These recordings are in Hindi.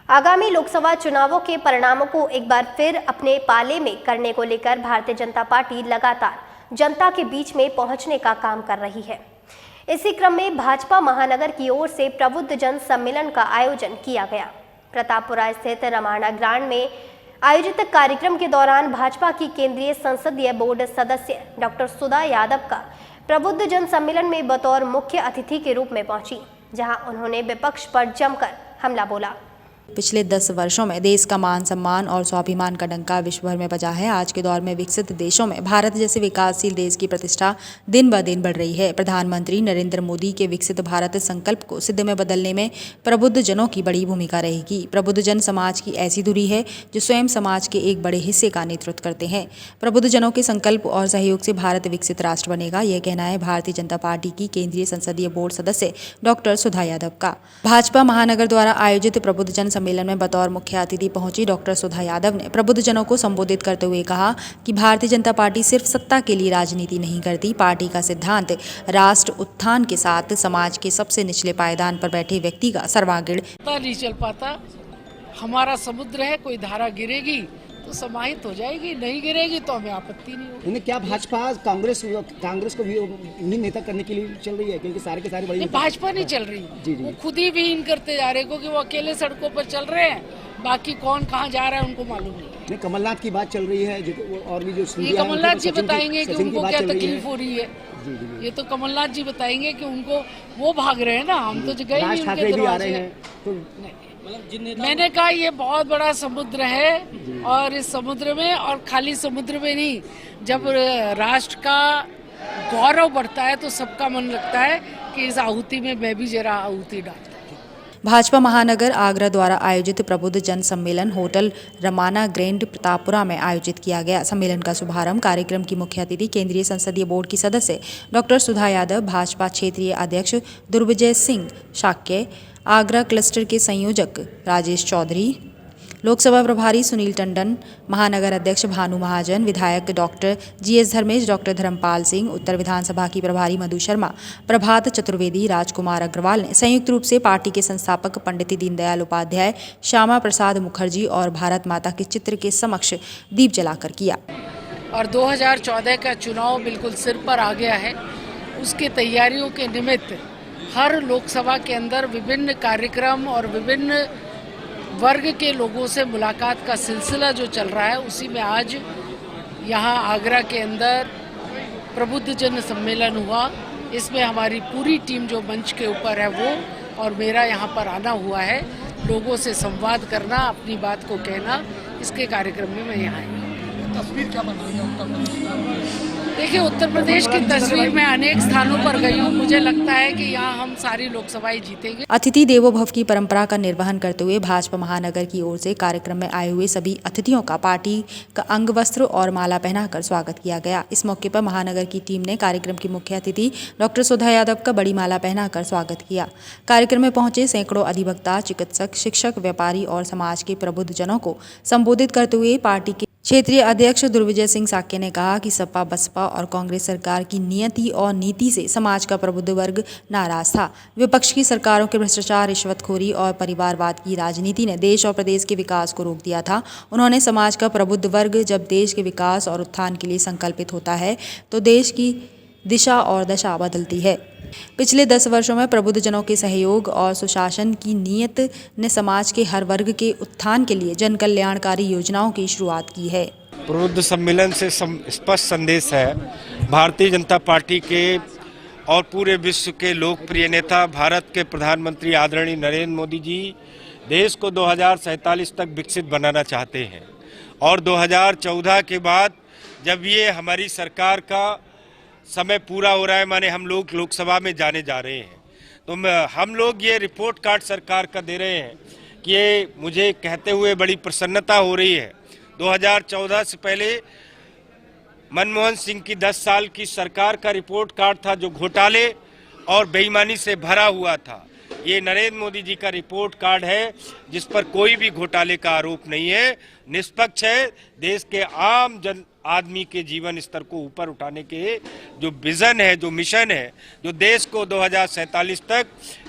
आगामी लोकसभा चुनावों के परिणामों को एक बार फिर अपने पाले में करने को लेकर भारतीय जनता पार्टी लगातार जनता के बीच में पहुंचने का काम कर रही है। इसी क्रम में भाजपा महानगर की ओर से प्रबुद्ध जन सम्मेलन का आयोजन किया गया। प्रतापपुरा स्थित रमाणा ग्राउंड में आयोजित कार्यक्रम के दौरान भाजपा की केंद्रीय संसदीय बोर्ड सदस्य डॉक्टर सुधा यादव का प्रबुद्ध जन सम्मेलन में बतौर मुख्य अतिथि के रूप में पहुंची, जहां उन्होंने विपक्ष पर जमकर हमला बोला। पिछले 10 वर्षों में देश का मान सम्मान और स्वाभिमान का डंका विश्व भर में बजा है। आज के दौर में विकसित देशों में भारत जैसे विकासशील देश की प्रतिष्ठा दिन ब दिन बढ़ रही है। प्रधानमंत्री नरेंद्र मोदी के विकसित भारत संकल्प को सिद्ध में बदलने में प्रबुद्ध जनों की बड़ी भूमिका रहेगी। प्रबुद्ध जन समाज की ऐसी धुरी है जो स्वयं समाज के एक बड़े हिस्से का नेतृत्व करते हैं। प्रबुद्ध जनों के संकल्प और सहयोग से भारत विकसित राष्ट्र बनेगा, यह कहना है भारतीय जनता पार्टी की केंद्रीय संसदीय बोर्ड सदस्य डॉक्टर सुधा यादव का। भाजपा महानगर द्वारा आयोजित प्रबुद्ध जन सम्मेलन में बतौर मुख्य अतिथि पहुंची डॉक्टर सुधा यादव ने प्रबुद्ध जनों को संबोधित करते हुए कहा कि भारतीय जनता पार्टी सिर्फ सत्ता के लिए राजनीति नहीं करती। पार्टी का सिद्धांत राष्ट्र उत्थान के साथ समाज के सबसे निचले पायदान पर बैठे व्यक्ति का सर्वांगीण नहीं चल पाता। हमारा समुद्र है, कोई धारा गिरेगी तो समाहित हो जाएगी, नहीं गिरेगी तो हमें आपत्ति नहीं होगी। इन्हें क्या भाजपा कांग्रेस को भी विहीन नेता करने के लिए चल रही है? क्योंकि सारे के सारे बड़ी भाजपा नहीं चल रही, जी। वो खुद ही विहीन करते जा रहे हैं, क्योंकि वो अकेले सड़कों पर चल रहे हैं, बाकी कौन कहाँ जा रहा है उनको मालूम नहीं। कमलनाथ की बात चल रही है और भी जो ये कमलनाथ जी बताएंगे कि उनको क्या तकलीफ हो रही है। ये तो कमलनाथ जी बताएंगे कि उनको, वो भाग रहे हैं ना, हम तो गए नहीं उनके दरवाजे। मैंने कहा ये बहुत बड़ा समुद्र है और इस समुद्र में, और खाली समुद्र में नहीं, जब राष्ट्र का गौरव बढ़ता है तो सबका मन लगता है कि इस आहुति में मैं भी जरा आहुति डालता। भाजपा महानगर आगरा द्वारा आयोजित प्रबुद्ध जन सम्मेलन होटल रमाना ग्रैंड प्रतापपुरा में आयोजित किया गया। सम्मेलन का शुभारंभ कार्यक्रम की मुख्य अतिथि केंद्रीय संसदीय बोर्ड की सदस्य डॉक्टर सुधा यादव, भाजपा क्षेत्रीय अध्यक्ष दुर्विजय सिंह शाक्य, आगरा क्लस्टर के संयोजक राजेश चौधरी, लोकसभा प्रभारी सुनील टंडन, महानगर अध्यक्ष भानु महाजन, विधायक doctor GS Dharmesh, doctor Dharmpal Singh, उत्तर विधानसभा की प्रभारी मधु शर्मा, प्रभात चतुर्वेदी, राजकुमार अग्रवाल ने संयुक्त रूप से पार्टी के संस्थापक पंडित दीनदयाल उपाध्याय, श्यामा प्रसाद मुखर्जी और भारत माता के चित्र के समक्ष दीप जलाकर किया। और 2014 का चुनाव बिल्कुल सिर पर आ गया है। उसकी तैयारियों के निमित्त हर लोकसभा के अंदर विभिन्न कार्यक्रम और विभिन्न वर्ग के लोगों से मुलाकात का सिलसिला जो चल रहा है, उसी में आज यहाँ आगरा के अंदर प्रबुद्ध जन सम्मेलन हुआ। इसमें हमारी पूरी टीम जो मंच के ऊपर है वो, और मेरा यहाँ पर आना हुआ है, लोगों से संवाद करना, अपनी बात को कहना, इसके कार्यक्रम में मैं यहाँ आई। तस्वीर क्या बन रही है उत्तर प्रदेश? देखिए, उत्तर प्रदेश की तस्वीर में अनेक स्थानों पर गई हूँ, मुझे लगता है कि यहाँ हम सारी लोकसभाएं जीतेंगे। अतिथि देवो भव की परंपरा का निर्वहन करते हुए भाजपा महानगर की ओर से कार्यक्रम में आए हुए सभी अतिथियों का पार्टी का अंग वस्त्र और माला पहनाकर स्वागत किया गया। इस मौके पर महानगर की टीम ने कार्यक्रम की मुख्य अतिथि डॉक्टर सुधा यादव का बड़ी माला पहनाकर स्वागत किया। कार्यक्रम में पहुंचे सैकड़ों अधिवक्ता, चिकित्सक, शिक्षक, व्यापारी और समाज के प्रबुद्ध जनों को संबोधित करते हुए पार्टी के क्षेत्रीय अध्यक्ष दुर्विजय सिंह शाक्य ने कहा कि सपा, बसपा और कांग्रेस सरकार की नियति और नीति से समाज का प्रबुद्ध वर्ग नाराज था। विपक्ष की सरकारों के भ्रष्टाचार, रिश्वतखोरी और परिवारवाद की राजनीति ने देश और प्रदेश के विकास को रोक दिया था। उन्होंने समाज का प्रबुद्ध वर्ग जब देश के विकास और उत्थान के लिए संकल्पित होता है तो देश की दिशा और दशा बदलती है। पिछले 10 वर्षों में प्रबुद्ध जनों के सहयोग और सुशासन की नीयत ने समाज के हर वर्ग के उत्थान के लिए जन कल्याणकारी योजनाओं की शुरुआत की है। प्रबुद्ध सम्मेलन से स्पष्ट संदेश है भारतीय जनता पार्टी के और पूरे विश्व के लोकप्रिय नेता, भारत के प्रधानमंत्री आदरणीय नरेंद्र मोदी जी देश को 2047 तक विकसित बनाना चाहते हैं। और 2014 के बाद जब ये हमारी सरकार का समय पूरा हो रहा है, माने हम लोग लोकसभा में जाने जा रहे हैं, तो हम लोग ये रिपोर्ट कार्ड सरकार का दे रहे हैं कि ये मुझे कहते हुए बड़ी प्रसन्नता हो रही है। 2014 से पहले मनमोहन सिंह की 10 साल की सरकार का रिपोर्ट कार्ड था जो घोटाले और बेईमानी से भरा हुआ था। ये नरेंद्र मोदी जी का रिपोर्ट कार्ड है जिस पर कोई भी घोटाले का आरोप नहीं है, निष्पक्ष है। देश के आम जन आदमी के जीवन स्तर को ऊपर उठाने के जो विजन है, जो मिशन है, जो देश को 2047 तक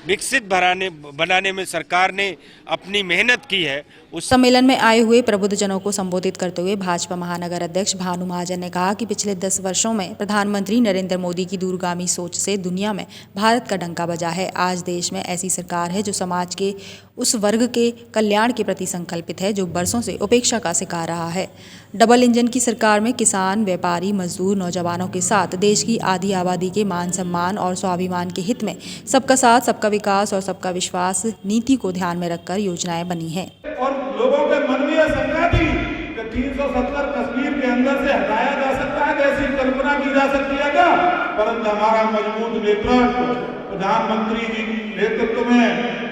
विकसित बनाने में सरकार ने अपनी मेहनत की है। उस सम्मेलन में आए हुए प्रबुद्धजनों को संबोधित करते हुए भाजपा महानगर अध्यक्ष भानु महाजन ने कहा कि पिछले 10 वर्षों में प्रधानमंत्री नरेंद्र मोदी की दूरगामी सोच से दुनिया में भारत का डंका बजा है। आज देश में ऐसी सरकार है जो समाज के उस वर्ग के कल्याण के प्रति संकल्पित है जो बरसों से उपेक्षा का शिकार रहा है। डबल इंजन की सरकार में किसान, व्यापारी, मजदूर, नौजवानों के साथ देश की आधी आबादी के मान सम्मान और स्वाभिमान के हित में सबका साथ, सबका विकास और सबका विश्वास नीति को ध्यान में रखकर योजनाएं बनी हैं। और लोगों के मन में यह शंका थी कि 370 कश्मीर के अंदर से हटाया जा सकता है, ऐसी कल्पना की जा सकती है क्या? परंतु हमारा मजबूत नेतृत्व प्रधानमंत्री जी नेतृत्व में,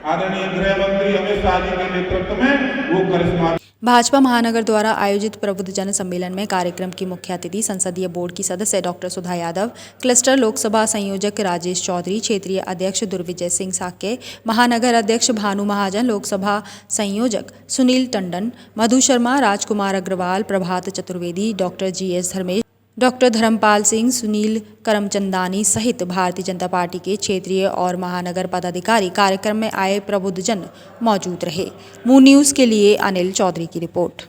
आदरणीय गृह मंत्री अमित शाह जी के नेतृत्व में वो करिश्मा। भाजपा महानगर द्वारा आयोजित प्रबुद्धजन सम्मेलन में कार्यक्रम की मुख्य अतिथि संसदीय बोर्ड की सदस्य डॉक्टर सुधा यादव, क्लस्टर लोकसभा संयोजक राजेश चौधरी, क्षेत्रीय अध्यक्ष दुर्विजय सिंह साके, महानगर अध्यक्ष भानु महाजन, लोकसभा संयोजक Sunil Tandon, Madhu Sharma, Rajkumar Agarwal, Prabhat Chaturvedi, doctor GS Dharmesh, doctor Dharmpal Singh, Sunil Karamchandani सहित भारतीय जनता पार्टी के क्षेत्रीय और महानगर पदाधिकारी कार्यक्रम में आए प्रबुद्धजन मौजूद रहे। मून न्यूज़ के लिए अनिल चौधरी की रिपोर्ट।